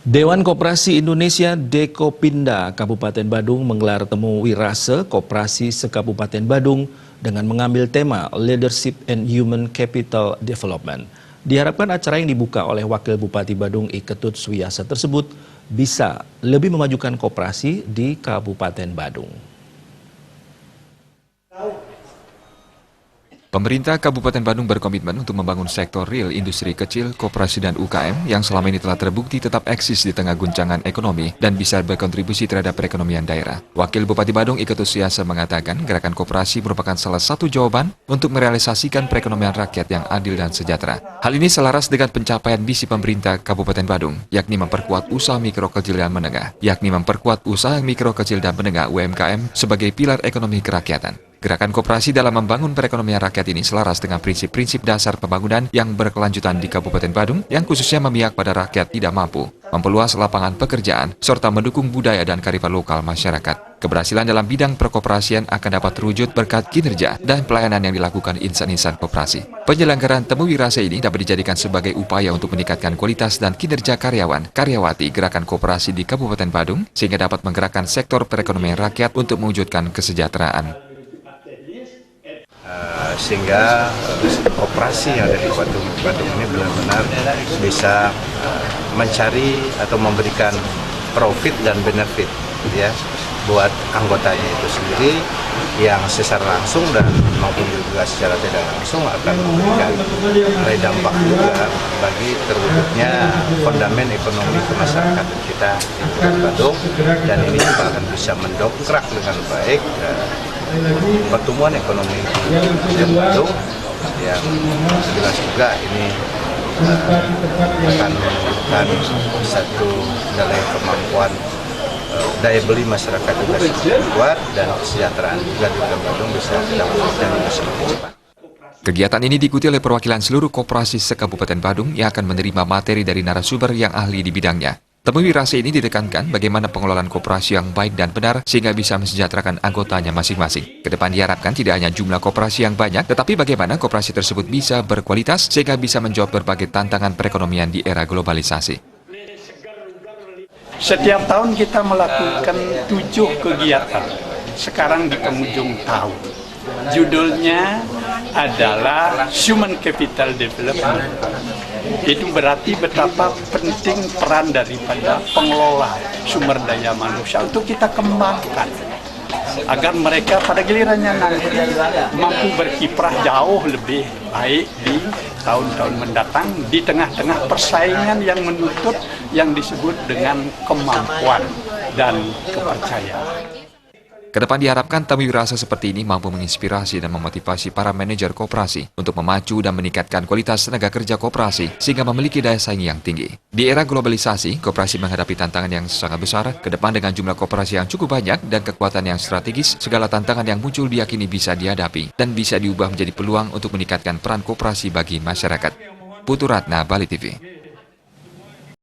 Dewan Koperasi Indonesia Dekopinda Kabupaten Badung menggelar temu wirase koperasi se-Kabupaten Badung dengan mengambil tema Leadership and Human Capital Development. Diharapkan acara yang dibuka oleh Wakil Bupati Badung I Ketut Suwiyasa tersebut bisa lebih memajukan koperasi di Kabupaten Badung. Pemerintah Kabupaten Badung berkomitmen untuk membangun sektor real industri kecil, koperasi dan UKM yang selama ini telah terbukti tetap eksis di tengah guncangan ekonomi dan bisa berkontribusi terhadap perekonomian daerah. Wakil Bupati Badung I Ketut Suwiyasa mengatakan gerakan koperasi merupakan salah satu jawaban untuk merealisasikan perekonomian rakyat yang adil dan sejahtera. Hal ini selaras dengan pencapaian misi pemerintah Kabupaten Badung, yakni memperkuat usaha mikro kecil dan menengah, UMKM sebagai pilar ekonomi kerakyatan. Gerakan koperasi dalam membangun perekonomian rakyat ini selaras dengan prinsip-prinsip dasar pembangunan yang berkelanjutan di Kabupaten Badung yang khususnya memihak pada rakyat tidak mampu, memperluas lapangan pekerjaan, serta mendukung budaya dan kearifan lokal masyarakat. Keberhasilan dalam bidang perkoperasian akan dapat terwujud berkat kinerja dan pelayanan yang dilakukan insan-insan koperasi. Penyelenggaraan temu wirase ini dapat dijadikan sebagai upaya untuk meningkatkan kualitas dan kinerja karyawan-karyawati gerakan koperasi di Kabupaten Badung sehingga dapat menggerakkan sektor perekonomian rakyat untuk mewujudkan kesejahteraan. Sehingga koperasi yang ada di Badung ini benar-benar bisa mencari atau memberikan profit dan benefit ya buat anggotanya itu sendiri yang secara langsung dan maupun juga secara tidak langsung akan memberikan nilai dampak juga bagi terwujudnya fondamen ekonomi kemasyarakatan kita di Badung, dan ini juga akan bisa mendongkrak dengan baik pertumbuhan ekonomi di Badung yang jelas juga ini akan menunjukkan satu nilai kemampuan daya beli masyarakat juga semakin kuat dan kesejahteraan juga di Badung bisa dilakukan semakin cepat. Kegiatan ini diikuti oleh perwakilan seluruh koperasi se-Kabupaten Badung yang akan menerima materi dari narasumber yang ahli di bidangnya. Temu wirase ini ditekankan bagaimana pengelolaan koperasi yang baik dan benar sehingga bisa mensejahterakan anggotanya masing-masing. Kedepan diharapkan tidak hanya jumlah koperasi yang banyak, tetapi bagaimana koperasi tersebut bisa berkualitas sehingga bisa menjawab berbagai tantangan perekonomian di era globalisasi. Setiap tahun kita melakukan 7 kegiatan, sekarang di penghujung tahun. Judulnya adalah Human Capital Development. Itu berarti betapa penting peran daripada pengelola sumber daya manusia untuk kita kembangkan agar mereka pada gilirannya nanti mampu berkiprah jauh lebih baik di tahun-tahun mendatang di tengah-tengah persaingan yang menuntut yang disebut dengan kemampuan dan kepercayaan. Kedepan diharapkan temu wirase seperti ini mampu menginspirasi dan memotivasi para manajer koperasi untuk memacu dan meningkatkan kualitas tenaga kerja koperasi sehingga memiliki daya saing yang tinggi. Di era globalisasi, koperasi menghadapi tantangan yang sangat besar. Kedepan dengan jumlah koperasi yang cukup banyak dan kekuatan yang strategis, segala tantangan yang muncul diyakini bisa dihadapi dan bisa diubah menjadi peluang untuk meningkatkan peran koperasi bagi masyarakat. Putu Ratna, Bali TV.